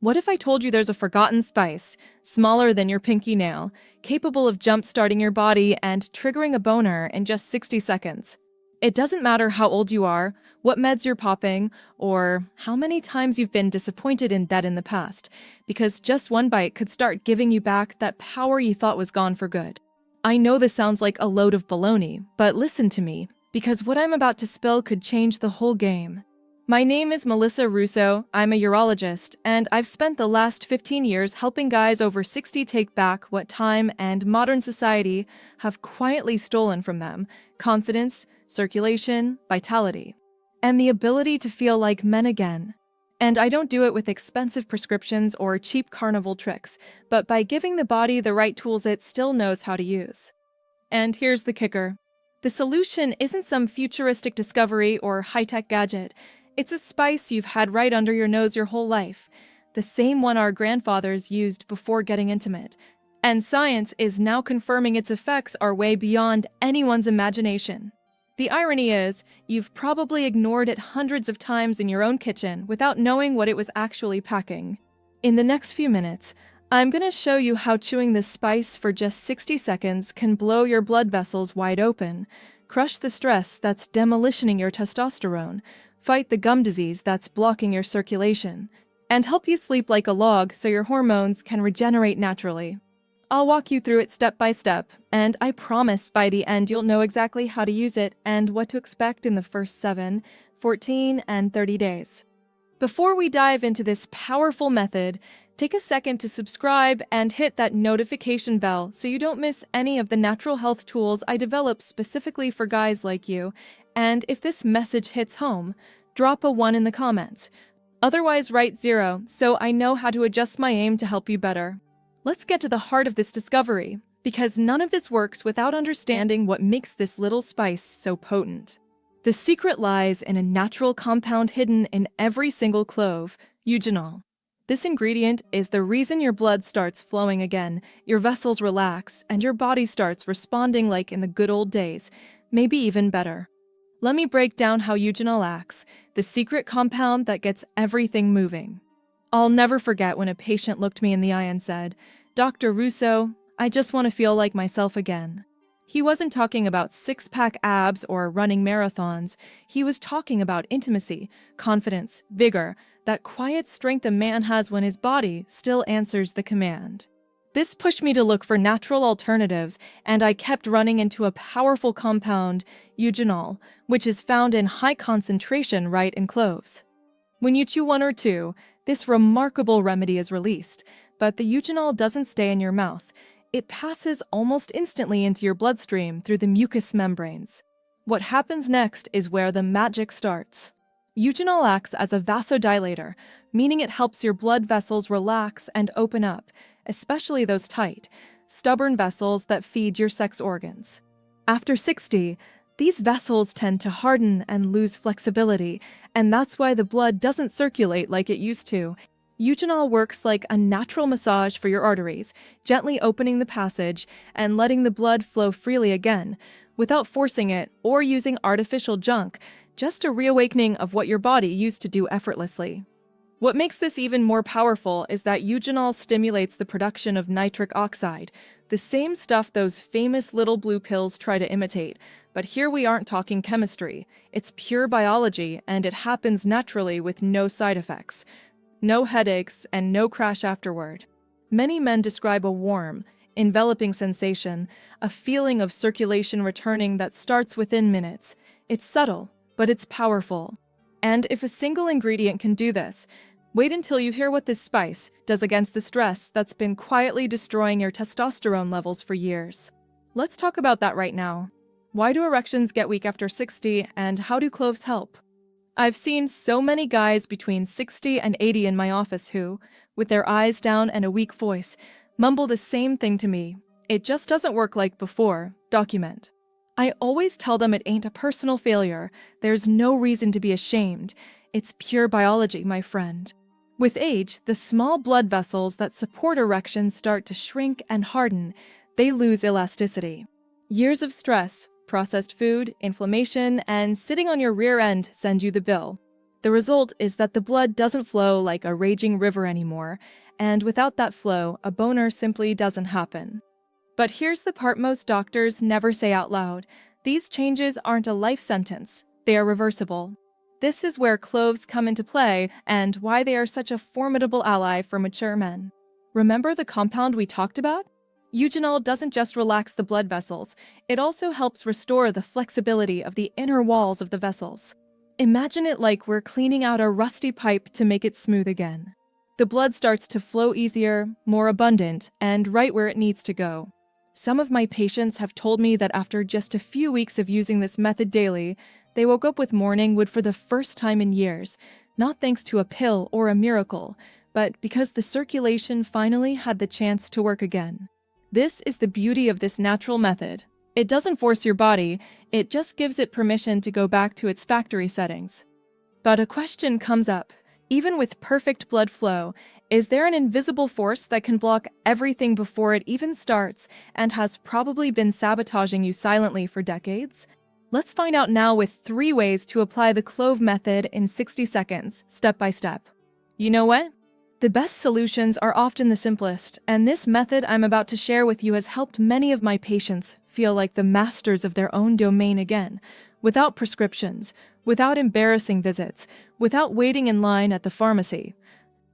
What if I told you there's a forgotten spice, smaller than your pinky nail, capable of jump-starting your body and triggering a boner in just 60 seconds? It doesn't matter how old you are, what meds you're popping, or how many times you've been disappointed in that in the past, because just one bite could start giving you back that power you thought was gone for good. I know this sounds like a load of baloney, but listen to me, because what I'm about to spill could change the whole game. My name is Melissa Russo, I'm a urologist, and I've spent the last 15 years helping guys over 60 take back what time and modern society have quietly stolen from them: confidence, circulation, vitality, and the ability to feel like men again. And I don't do it with expensive prescriptions or cheap carnival tricks, but by giving the body the right tools it still knows how to use. And here's the kicker. The solution isn't some futuristic discovery or high-tech gadget. It's a spice you've had right under your nose your whole life, the same one our grandfathers used before getting intimate. And science is now confirming its effects are way beyond anyone's imagination. The irony is, you've probably ignored it hundreds of times in your own kitchen without knowing what it was actually packing. In the next few minutes, I'm going to show you how chewing this spice for just 60 seconds can blow your blood vessels wide open, crush the stress that's demolitioning your testosterone, fight the gum disease that's blocking your circulation, and help you sleep like a log so your hormones can regenerate naturally. I'll walk you through it step by step, and I promise by the end you'll know exactly how to use it and what to expect in the first 7, 14, and 30 days. Before we dive into this powerful method, take a second to subscribe and hit that notification bell so you don't miss any of the natural health tools I develop specifically for guys like you. And if this message hits home, drop a 1 in the comments. Otherwise, write 0 so I know how to adjust my aim to help you better. Let's get to the heart of this discovery, because none of this works without understanding what makes this little spice so potent. The secret lies in a natural compound hidden in every single clove: Eugenol. This ingredient is the reason your blood starts flowing again, your vessels relax, and your body starts responding like in the good old days, maybe even better. Let me break down how Eugenol acts, the secret compound that gets everything moving. I'll never forget when a patient looked me in the eye and said, "Dr. Russo, I just want to feel like myself again." He wasn't talking about six-pack abs or running marathons. He was talking about intimacy, confidence, vigor, that quiet strength a man has when his body still answers the command. This pushed me to look for natural alternatives, and I kept running into a powerful compound, Eugenol, which is found in high concentration right in cloves. When you chew 1 or 2, this remarkable remedy is released, but the Eugenol doesn't stay in your mouth. It passes almost instantly into your bloodstream through the mucous membranes. What happens next is where the magic starts. Eugenol acts as a vasodilator, meaning it helps your blood vessels relax and open up, especially those tight, stubborn vessels that feed your sex organs. After 60, these vessels tend to harden and lose flexibility, and that's why the blood doesn't circulate like it used to. Eugenol works like a natural massage for your arteries, gently opening the passage and letting the blood flow freely again, without forcing it or using artificial junk, just a reawakening of what your body used to do effortlessly. What makes this even more powerful is that Eugenol stimulates the production of nitric oxide, the same stuff those famous little blue pills try to imitate. But here we aren't talking chemistry. It's pure biology, and it happens naturally with no side effects. No headaches, and no crash afterward. Many men describe a warm, enveloping sensation, a feeling of circulation returning that starts within minutes. It's subtle, but it's powerful. And if a single ingredient can do this, wait until you hear what this spice does against the stress that's been quietly destroying your testosterone levels for years. Let's talk about that right now. Why do erections get weak after 60, and how do cloves help? I've seen so many guys between 60 and 80 in my office who, with their eyes down and a weak voice, mumble the same thing to me: "It just doesn't work like before, document." I always tell them it ain't a personal failure. There's no reason to be ashamed. It's pure biology, my friend. With age, the small blood vessels that support erections start to shrink and harden. They lose elasticity. Years of stress, processed food, inflammation, and sitting on your rear end send you the bill. The result is that the blood doesn't flow like a raging river anymore, and without that flow, a boner simply doesn't happen. But here's the part most doctors never say out loud. These changes aren't a life sentence, they are reversible. This is where cloves come into play and why they are such a formidable ally for mature men. Remember the compound we talked about? Eugenol doesn't just relax the blood vessels, it also helps restore the flexibility of the inner walls of the vessels. Imagine it like we're cleaning out a rusty pipe to make it smooth again. The blood starts to flow easier, more abundant, and right where it needs to go. Some of my patients have told me that after just a few weeks of using this method daily, they woke up with morning wood for the first time in years, not thanks to a pill or a miracle, but because the circulation finally had the chance to work again. This is the beauty of this natural method. It doesn't force your body, it just gives it permission to go back to its factory settings. But a question comes up. Even with perfect blood flow, is there an invisible force that can block everything before it even starts and has probably been sabotaging you silently for decades? Let's find out now with 3 ways to apply the clove method in 60 seconds, step by step. You know what? The best solutions are often the simplest, and this method I'm about to share with you has helped many of my patients feel like the masters of their own domain again, without prescriptions, without embarrassing visits, without waiting in line at the pharmacy.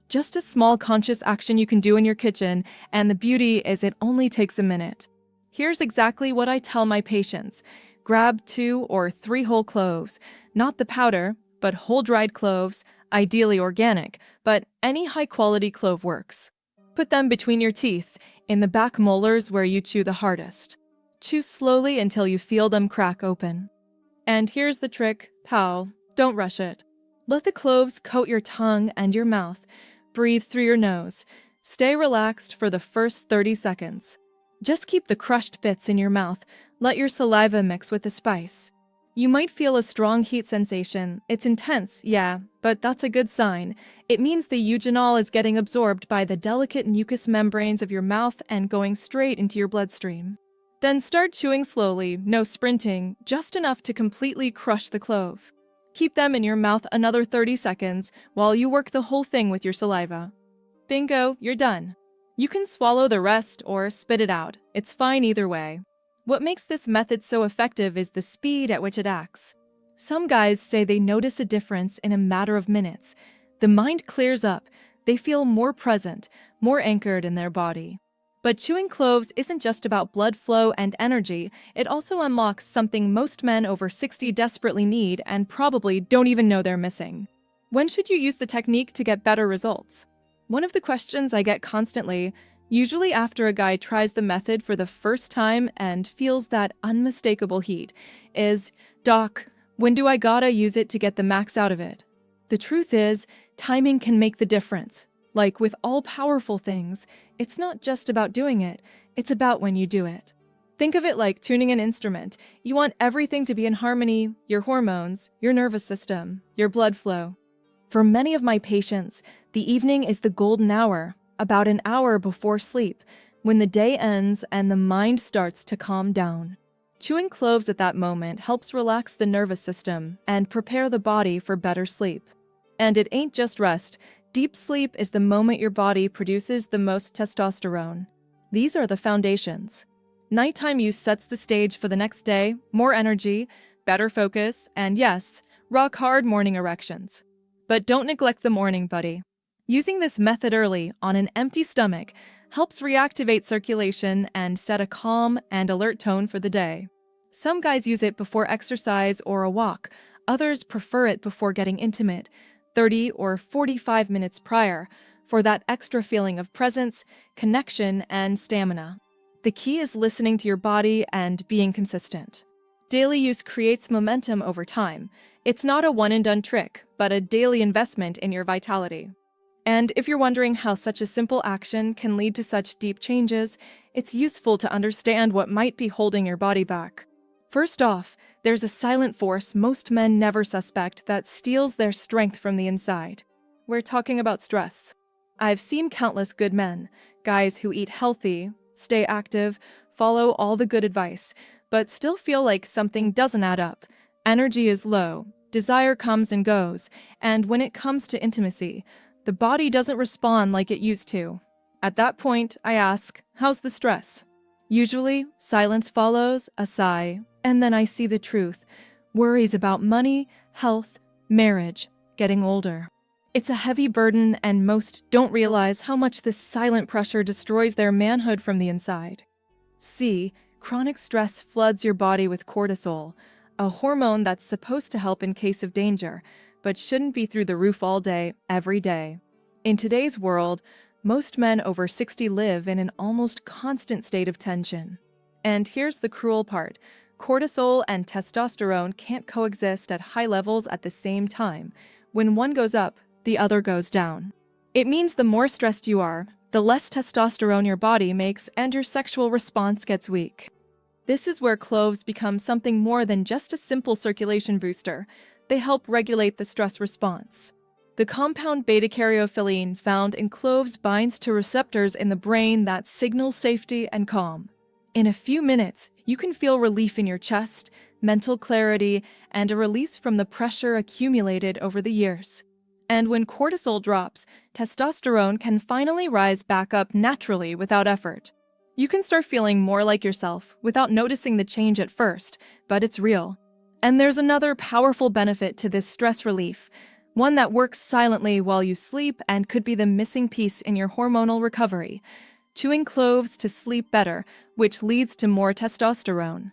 Just a small conscious action you can do in your kitchen, and the beauty is it only takes a minute. Here's exactly what I tell my patients. Grab 2 or 3 whole cloves, not the powder, but whole dried cloves, ideally organic, but any high-quality clove works. Put them between your teeth, in the back molars where you chew the hardest. Chew slowly until you feel them crack open. And here's the trick, pal, don't rush it. Let the cloves coat your tongue and your mouth. Breathe through your nose. Stay relaxed for the first 30 seconds. Just keep the crushed bits in your mouth. Let your saliva mix with the spice. You might feel a strong heat sensation. It's intense, yeah, but that's a good sign. It means the eugenol is getting absorbed by the delicate mucous membranes of your mouth and going straight into your bloodstream. Then start chewing slowly, no sprinting, just enough to completely crush the clove. Keep them in your mouth another 30 seconds while you work the whole thing with your saliva. Bingo, you're done. You can swallow the rest or spit it out. It's fine either way. What makes this method so effective is the speed at which it acts. Some guys say they notice a difference in a matter of minutes. The mind clears up. They feel more present, more anchored in their body. But chewing cloves isn't just about blood flow and energy. It also unlocks something most men over 60 desperately need and probably don't even know they're missing. When should you use the technique to get better results? One of the questions I get constantly, usually after a guy tries the method for the first time and feels that unmistakable heat, is, "Doc, when do I gotta use it to get the max out of it?" The truth is, timing can make the difference. Like with all powerful things, it's not just about doing it, it's about when you do it. Think of it like tuning an instrument. You want everything to be in harmony, your hormones, your nervous system, your blood flow. For many of my patients, the evening is the golden hour, about an hour before sleep, when the day ends and the mind starts to calm down. Chewing cloves at that moment helps relax the nervous system and prepare the body for better sleep. And it ain't just rest. Deep sleep is the moment your body produces the most testosterone. These are the foundations. Nighttime use sets the stage for the next day, more energy, better focus, and yes, rock-hard morning erections. But don't neglect the morning, buddy. Using this method early, on an empty stomach, helps reactivate circulation and set a calm and alert tone for the day. Some guys use it before exercise or a walk. Others prefer it before getting intimate, 30 or 45 minutes prior, for that extra feeling of presence, connection, and stamina. The key is listening to your body and being consistent. Daily use creates momentum over time. It's not a one-and-done trick, but a daily investment in your vitality. And if you're wondering how such a simple action can lead to such deep changes, it's useful to understand what might be holding your body back. First off, there's a silent force most men never suspect that steals their strength from the inside. We're talking about stress. I've seen countless good men, guys who eat healthy, stay active, follow all the good advice, but still feel like something doesn't add up. Energy is low, Desire comes and goes, and when it comes to intimacy, the body doesn't respond like it used to. At that point, I ask, how's the stress? Usually, silence follows, a sigh, and then I see the truth. Worries about money, health, marriage, getting older. It's a heavy burden, and most don't realize how much this silent pressure destroys their manhood from the inside. C. Chronic stress floods your body with cortisol, a hormone that's supposed to help in case of danger, but shouldn't be through the roof all day, every day. In today's world, most men over 60 live in an almost constant state of tension. And here's the cruel part. Cortisol and testosterone can't coexist at high levels at the same time. When one goes up, the other goes down. It means the more stressed you are, the less testosterone your body makes and your sexual response gets weak. This is where cloves become something more than just a simple circulation booster. They help regulate the stress response. The compound beta-caryophyllene found in cloves binds to receptors in the brain that signal safety and calm. In a few minutes, you can feel relief in your chest, mental clarity, and a release from the pressure accumulated over the years. And when cortisol drops, testosterone can finally rise back up naturally without effort. You can start feeling more like yourself without noticing the change at first, but it's real. And there's another powerful benefit to this stress relief, one that works silently while you sleep and could be the missing piece in your hormonal recovery. Chewing cloves to sleep better, which leads to more testosterone.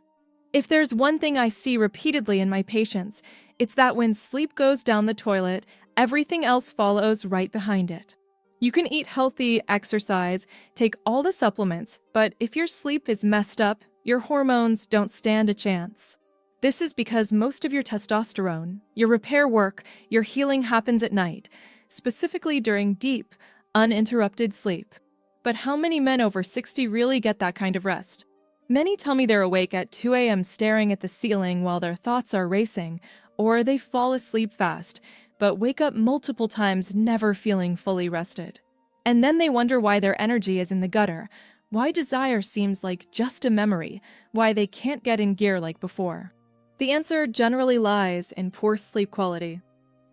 If there's one thing I see repeatedly in my patients, it's that when sleep goes down the toilet, everything else follows right behind it. You can eat healthy, exercise, take all the supplements, but if your sleep is messed up, your hormones don't stand a chance. This is because most of your testosterone, your repair work, your healing happens at night, specifically during deep, uninterrupted sleep. But how many men over 60 really get that kind of rest? Many tell me they're awake at 2 a.m. staring at the ceiling while their thoughts are racing, or they fall asleep fast, but wake up multiple times never feeling fully rested. And then they wonder why their energy is in the gutter, why desire seems like just a memory, why they can't get in gear like before. The answer generally lies in poor sleep quality.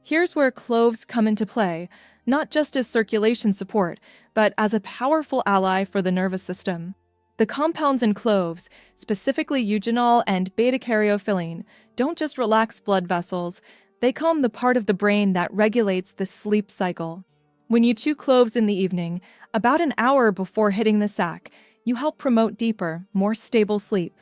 Here's where cloves come into play, not just as circulation support, but as a powerful ally for the nervous system. The compounds in cloves, specifically eugenol and beta-caryophyllene, don't just relax blood vessels, they calm the part of the brain that regulates the sleep cycle. When you chew cloves in the evening, about an hour before hitting the sack, you help promote deeper, more stable sleep.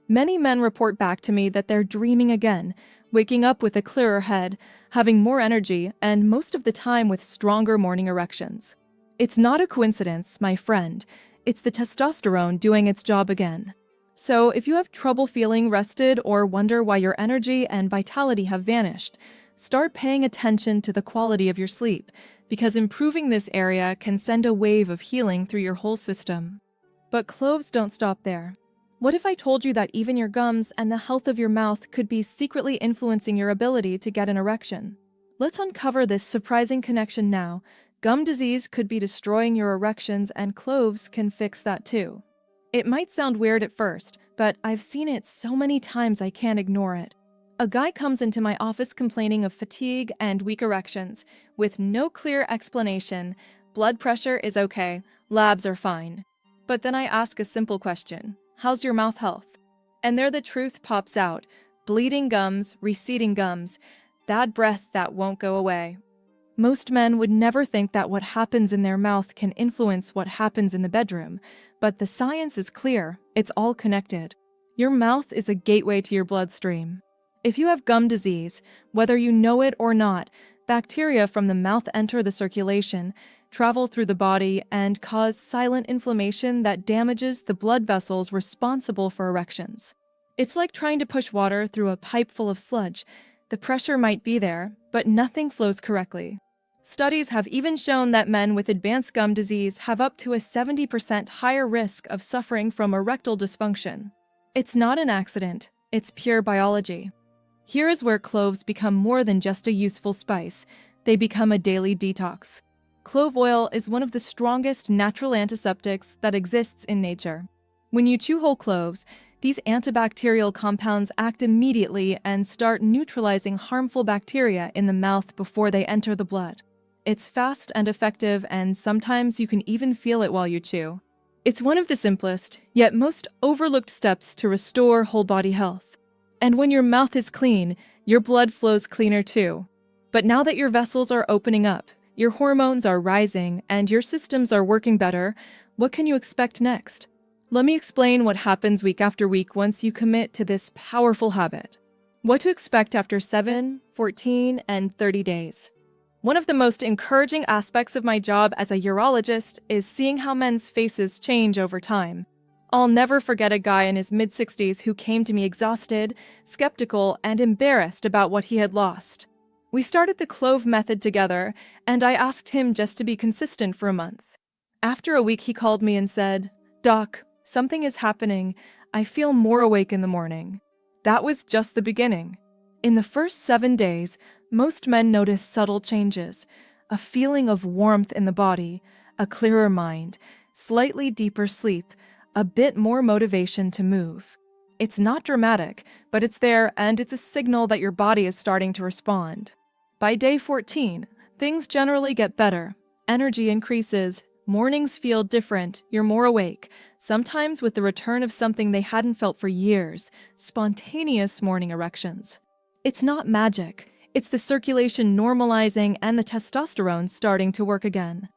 Many men report back to me that they're dreaming again, waking up with a clearer head, having more energy, and most of the time with stronger morning erections. It's not a coincidence, my friend. It's the testosterone doing its job again. So if you have trouble feeling rested or wonder why your energy and vitality have vanished, start paying attention to the quality of your sleep, because improving this area can send a wave of healing through your whole system. But cloves don't stop there. What if I told you that even your gums and the health of your mouth could be secretly influencing your ability to get an erection? Let's uncover this surprising connection now. Gum disease could be destroying your erections, and cloves can fix that too. It might sound weird at first, but I've seen it so many times I can't ignore it. A guy comes into my office complaining of fatigue and weak erections, with no clear explanation. Blood pressure is okay, labs are fine. But then I ask a simple question. How's your mouth health? And there the truth pops out. Bleeding gums, receding gums, bad breath that won't go away. Most men would never think that what happens in their mouth can influence what happens in the bedroom, but the science is clear. It's all connected. Your mouth is a gateway to your bloodstream. If you have gum disease, whether you know it or not, bacteria from the mouth enter the circulation, travel through the body, and cause silent inflammation that damages the blood vessels responsible for erections. It's like trying to push water through a pipe full of sludge. The pressure might be there, but nothing flows correctly. Studies have even shown that men with advanced gum disease have up to a 70% higher risk of suffering from erectile dysfunction. It's not an accident, it's pure biology. Here is where cloves become more than just a useful spice. They become a daily detox. Clove oil is one of the strongest natural antiseptics that exists in nature. When you chew whole cloves, These antibacterial compounds act immediately and start neutralizing harmful bacteria in the mouth before they enter the blood. It's fast and effective, and sometimes you can even feel it while you chew. It's one of the simplest, yet most overlooked steps to restore whole body health. And when your mouth is clean, your blood flows cleaner too. But now that your vessels are opening up, your hormones are rising, and your systems are working better, what can you expect next? Let me explain what happens week after week once you commit to this powerful habit. What to expect after 7, 14, and 30 days. One of the most encouraging aspects of my job as a urologist is seeing how men's faces change over time. I'll never forget a guy in his mid-60s who came to me exhausted, skeptical, and embarrassed about what he had lost. We started the clove method together, and I asked him just to be consistent for a month. After a week, he called me and said, "Doc, something is happening. I feel more awake in the morning." That was just the beginning. In the first 7 days, most men notice subtle changes, a feeling of warmth in the body, a clearer mind, slightly deeper sleep, a bit more motivation to move. It's not dramatic, but it's there, and it's a signal that your body is starting to respond. By day 14, things generally get better. Energy increases, mornings feel different, you're more awake, sometimes with the return of something they hadn't felt for years, spontaneous morning erections. It's not magic. It's the circulation normalizing and the testosterone starting to work again.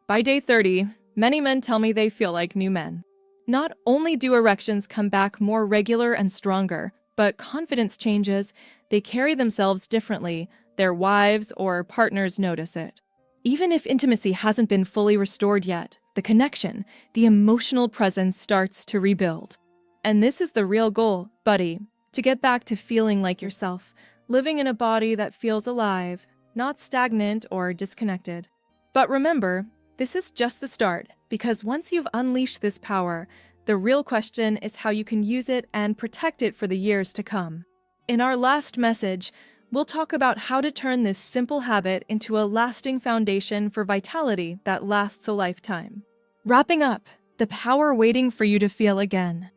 By day 30, many men tell me they feel like new men. Not only do erections come back more regular and stronger, but confidence changes, they carry themselves differently, their wives or partners notice it. Even if intimacy hasn't been fully restored yet, the connection, the emotional presence starts to rebuild. And this is the real goal, buddy, to get back to feeling like yourself, living in a body that feels alive, not stagnant or disconnected. But remember, this is just the start, because once you've unleashed this power, the real question is how you can use it and protect it for the years to come. In our last message, we'll talk about how to turn this simple habit into a lasting foundation for vitality that lasts a lifetime. Wrapping up, the power waiting for you to feel again.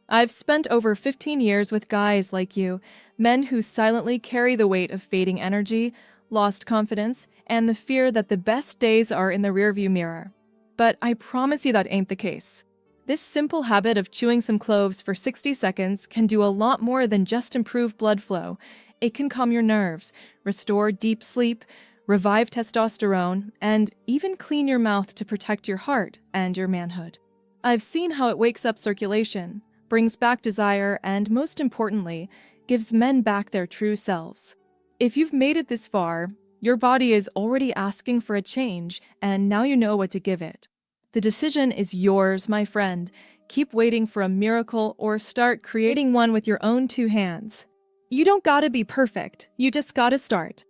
I've spent over 15 years with guys like you, men who silently carry the weight of fading energy, lost confidence, and the fear that the best days are in the rearview mirror. But I promise you that ain't the case. This simple habit of chewing some cloves for 60 seconds can do a lot more than just improve blood flow. It can calm your nerves, restore deep sleep, revive testosterone, and even clean your mouth to protect your heart and your manhood. I've seen how it wakes up circulation, brings back desire, and most importantly, gives men back their true selves. If you've made it this far, your body is already asking for a change, and now you know what to give it. The decision is yours, my friend. Keep waiting for a miracle or start creating one with your own 2 hands. You don't gotta be perfect, you just gotta start.